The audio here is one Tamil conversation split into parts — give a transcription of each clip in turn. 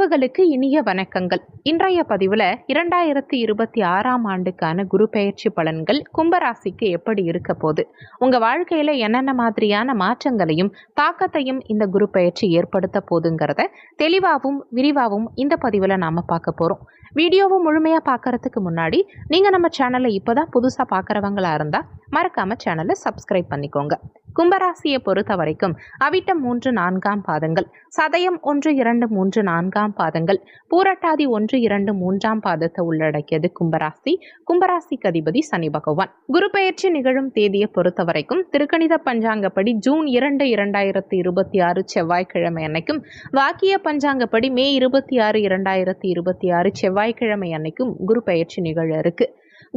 உறவுகளுக்கு இனிய வணக்கங்கள். இன்றைய பதிவுல 2026ஆம் ஆண்டுக்கான குரு பெயர்ச்சி பலன்கள் கும்பராசிக்கு எப்படி இருக்க போகுது, உங்க வாழ்க்கையில என்னென்ன மாதிரியான மாற்றங்களையும் தாக்கத்தையும் இந்த குரு பெயர்ச்சி ஏற்படுத்த போதுங்கிறத தெளிவாகவும் விரிவாகவும் இந்த பதிவுல நாம பார்க்க போறோம். வீடியோவை முழுமையா பார்க்கறதுக்கு முன்னாடி நீங்க நம்ம சேனலை இப்பதான் புதுசா பார்க்கறவங்களா இருந்தா மறக்காம சேனலை சப்ஸ்கிரைப் பண்ணிக்கோங்க. கும்பராசியை பொறுத்த வரைக்கும் அவிட்டம் 3-4 பாதங்கள், சதயம் 1-2-3-4 பாதங்கள், பூரட்டாதி 1-2-3 பாதத்தை உள்ளடக்கியது கும்பராசி. கும்பராசிக்கு அதிபதி சனி பகவான். குரு பெயர்ச்சி நிகழும் தேதியை பொறுத்த வரைக்கும் திருக்கணித பஞ்சாங்கப்படி ஜூன் 2, 2026 செவ்வாய்க்கிழமை அன்னைக்கும், வாக்கிய பஞ்சாங்கப்படி மே 26, 2026 செவ்வாய்க்கிழமை அன்னைக்கும் குரு பெயர்ச்சி நிகழ இருக்கு.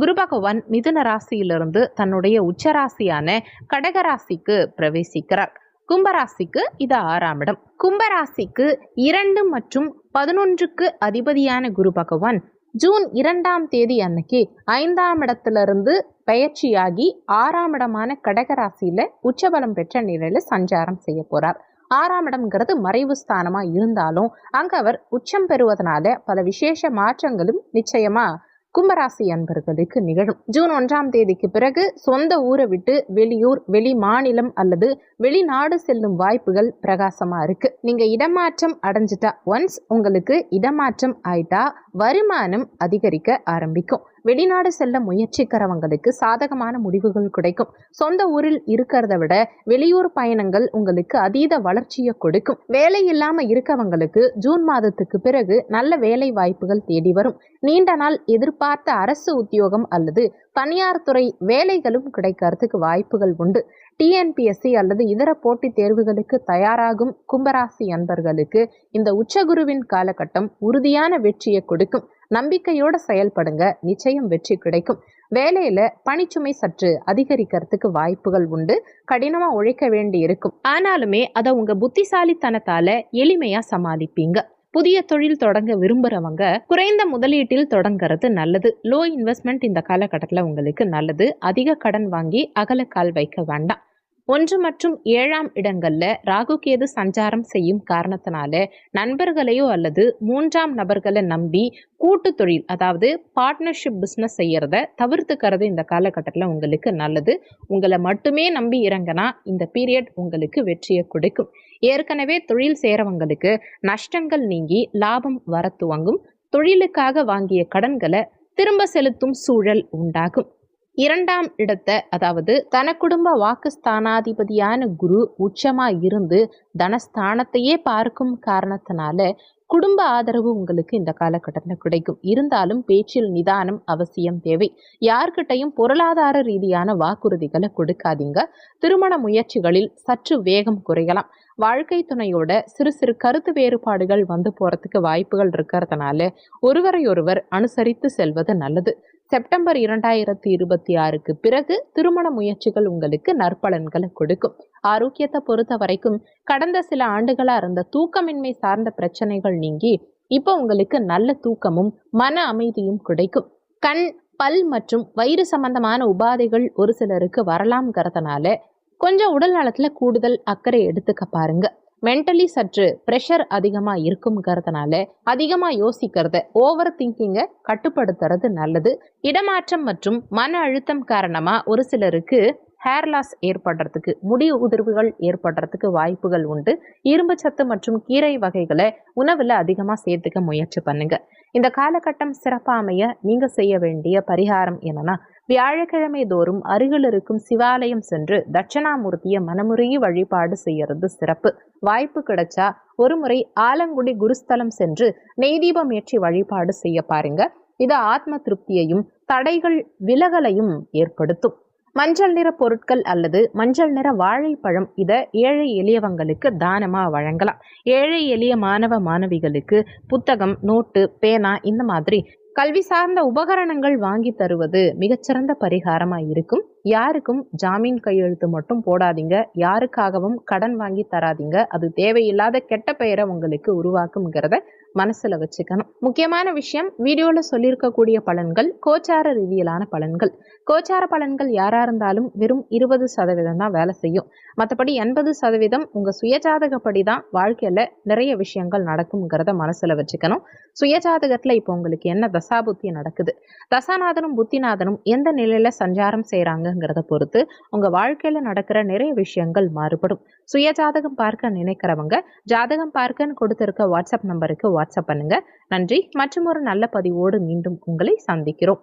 குரு பகவான் மிதுன ராசியிலிருந்து தன்னுடைய உச்சராசியான கடகராசிக்கு பிரவேசிக்கிறார். கும்பராசிக்கு இது 6ஆம் இடம். கும்பராசிக்கு 2 மற்றும் 11க்கு அதிபதியான குரு பகவான் ஜூன் 2ஆம் தேதி அன்னைக்கு 5ஆம் இடத்திலிருந்து பெயர்ச்சியாகி 6ஆம் இடமான கடகராசியில உச்சபலம் பெற்ற நிலையில சஞ்சாரம் செய்ய போறார். 6ஆம் இடம்ங்கிறது மறைவு ஸ்தானமா இருந்தாலும் அங்க அவர் உச்சம் பெறுவதனால பல விசேஷ மாற்றங்களும் நிச்சயமா கும்பராசி அன்பர்களுக்கு நிகழும். ஜூன் 1ஆம் தேதிக்கு பிறகு சொந்த ஊரை விட்டு வெளியூர், வெளி மாநிலம் அல்லது வெளிநாடு செல்லும் வாய்ப்புகள் பிரகாசமா இருக்கு. நீங்க இடமாற்றம் அடைஞ்சிட்டா, ஒன்ஸ் உங்களுக்கு இடமாற்றம் ஆயிட்டா வருமானம் அதிகரிக்க ஆரம்பிக்கும். வெளிநாடு செல்ல முயற்சிக்கிறவங்களுக்கு சாதகமான முடிவுகள் கிடைக்கும். சொந்த ஊரில் இருக்கிறத விட வெளியூர் பயணங்கள் உங்களுக்கு அதீத வளர்ச்சியை கொடுக்கும். வேலை இல்லாம இருக்கவங்களுக்கு ஜூன் மாதத்துக்கு பிறகு நல்ல வேலை வாய்ப்புகள் தேடி வரும். நீண்ட நாள் எதிர்பார்த்த அரசு உத்தியோகம் அல்லது தனியார் துறை வேலைகளும் கிடைக்கிறதுக்கு வாய்ப்புகள் உண்டு. டிஎன்பிஎஸ்சி அல்லது இதர போட்டித் தேர்வுகளுக்கு தயாராகும் கும்பராசி அன்பர்களுக்கு இந்த உச்சகுருவின் காலகட்டம் உறுதியான வெற்றியை கொடுக்கும். நம்பிக்கையோட செயல்படுங்க, நிச்சயம் வெற்றி கிடைக்கும். வேலையில பணிச்சுமை சற்று அதிகரிக்கிறதுக்கு வாய்ப்புகள் உண்டு. கடினமா உழைக்க வேண்டி இருக்கும். ஆனாலுமே அதை உங்க புத்திசாலித்தனத்தால எளிமையா சமாளிப்பீங்க. புதிய தொழில் தொடங்க விரும்புறவங்க குறைந்த முதலீட்டில் தொடங்கிறது நல்லது. லோ இன்வெஸ்ட்மெண்ட் இந்த காலகட்டத்தில் உங்களுக்கு நல்லது. அதிக கடன் வாங்கி அகலக்கால் வைக்க வேண்டாம். 1 மற்றும் 7ஆம் இடங்கள்ல ராகு கேது சஞ்சாரம் செய்யும் காரணத்தினால நண்பர்களையோ அல்லது 3ஆம் நபர்களை நம்பி கூட்டு தொழில், அதாவது பார்ட்னர்ஷிப் பிஸ்னஸ் செய்யறத தவிர்த்துக்கிறது இந்த காலகட்டத்தில் உங்களுக்கு நல்லது. உங்களை மட்டுமே நம்பி இறங்கினா இந்த பீரியட் உங்களுக்கு வெற்றியை கொடுக்கும். ஏற்கனவே தொழில் செய்கிறவங்களுக்கு நஷ்டங்கள் நீங்கி லாபம் வர துவங்கும். தொழிலுக்காக வாங்கிய கடன்களை திரும்ப செலுத்தும் சூழல் உண்டாகும். 2ஆம் இடத்தை, அதாவது தன குடும்ப வாக்குஸ்தானாதிபதியான குரு உச்சமா இருந்து தனஸ்தானத்தையே பார்க்கும் காரணத்தினால குடும்ப ஆதரவு உங்களுக்கு இந்த காலகட்டத்தில் கிடைக்கும். இருந்தாலும் பேச்சில் நிதானம் அவசியம் தேவை. யார்கிட்டையும் பொருளாதார ரீதியான வாக்குறுதிகளை கொடுக்காதீங்க. திருமண முயற்சிகளில் சற்று வேகம் குறையலாம். வாழ்க்கை துணையோட சிறு சிறு கருத்து வேறுபாடுகள் வந்து போறதுக்கு வாய்ப்புகள் இருக்கிறதுனால ஒருவரையொருவர் அனுசரித்து செல்வது நல்லது. செப்டம்பர் 2026க்கு பிறகு திருமண முயற்சிகள் உங்களுக்கு நற்பலன்களை கொடுக்கும். ஆரோக்கியத்தை பொறுத்த வரைக்கும் கடந்த சில ஆண்டுகளா இருந்த தூக்கமின்மை சார்ந்த பிரச்சனைகள் நீங்கி இப்போ உங்களுக்கு நல்ல தூக்கமும் மன அமைதியும் கிடைக்கும். கண், பல் மற்றும் வயிறு சம்பந்தமான உபாதைகள் ஒரு சிலருக்கு வரலாம்ங்கிறதுனால கொஞ்சம் உடல் நலத்துல கூடுதல் அக்கறை எடுத்துக்க பாருங்க. மென்டலி சற்று ப்ரெஷர் அதிகமா இருக்குங்கிறதுனால அதிகமா யோசிக்கிறத, ஓவர் திங்கிங்கை கட்டுப்படுத்துறது நல்லது. இடமாற்றம் மற்றும் மன அழுத்தம் காரணமா ஒரு சிலருக்கு ஹேர் லாஸ் ஏற்படுறதுக்கு, முடி உதிர்வுகள் ஏற்படுறதுக்கு வாய்ப்புகள் உண்டு. இரும்பு சத்து மற்றும் கீரை வகைகளை உணவுல அதிகமா சேர்த்துக்க முயற்சி பண்ணுங்க. இந்த காலகட்டம் சிறப்பாக அமைய நீங்க செய்ய வேண்டிய பரிகாரம் என்னன்னா, வியாழக்கிழமை தோறும் அருகில் இருக்கும் சிவாலயம் சென்று தட்சணாமூர்த்தியை மனமுருகி வழிபாடு செய்யறது சிறப்பு. வாய்ப்பு கிடைச்சா ஒருமுறை ஆலங்குடி குருஸ்தலம் சென்று நெய் தீபம் ஏற்றி வழிபாடு செய்ய பாருங்க. இது ஆத்ம திருப்தியையும் தடைகள் விலகலையும் ஏற்படுத்தும். மஞ்சள் நிற பொருட்கள் அல்லது மஞ்சள் நிற வாழைப்பழம் இதை ஏழை எளியவங்களுக்கு தானமா வழங்கலாம். ஏழை எளிய மாணவ மாணவிகளுக்கு புத்தகம், நோட்டு, பேனா இந்த மாதிரி கல்வி சார்ந்த உபகரணங்கள் வாங்கி தருவது மிகச்சிறந்த பரிகாரமா இருக்கும். யாருக்கும் ஜாமீன் கையெழுத்து மட்டும் போடாதீங்க. யாருக்காகவும் கடன் வாங்கி தராதீங்க. அது தேவையில்லாத கெட்ட பெயரை உங்களுக்கு உருவாக்கும்ங்கிறத மனசுல வச்சுக்கணும். முக்கியமான விஷயம், வீடியோல சொல்லியிருக்கக்கூடிய பலன்கள் கோச்சார ரீதியிலான பலன்கள். கோச்சார பலன்கள் யாரா இருந்தாலும் வெறும் 20% தான் வேலை செய்யும். மற்றபடி 80% உங்க சுயஜாதகப்படி தான் வாழ்க்கையில நிறைய விஷயங்கள் நடக்கும்ங்கிறத மனசுல வச்சுக்கணும். சுயஜாதகத்துல இப்போ உங்களுக்கு என்ன தசாபுத்தி நடக்குது, தசாநாதனும் புத்திநாதனும் எந்த நிலையில சஞ்சாரம் செய்றாங்கங்கிறத பொறுத்து உங்க வாழ்க்கையில நடக்கிற நிறைய விஷயங்கள் மாறுபடும். சுயஜாதகம் பார்க்க நினைக்கிறவங்க ஜாதகம் பார்க்கன்னு கொடுத்திருக்க வாட்ஸ்அப் நம்பருக்கு வாட்ஸ்அப் பண்ணுங்க. நன்றி. மற்றும் ஒரு நல்ல பதிவோடு மீண்டும் உங்களை சந்திக்கிறோம்.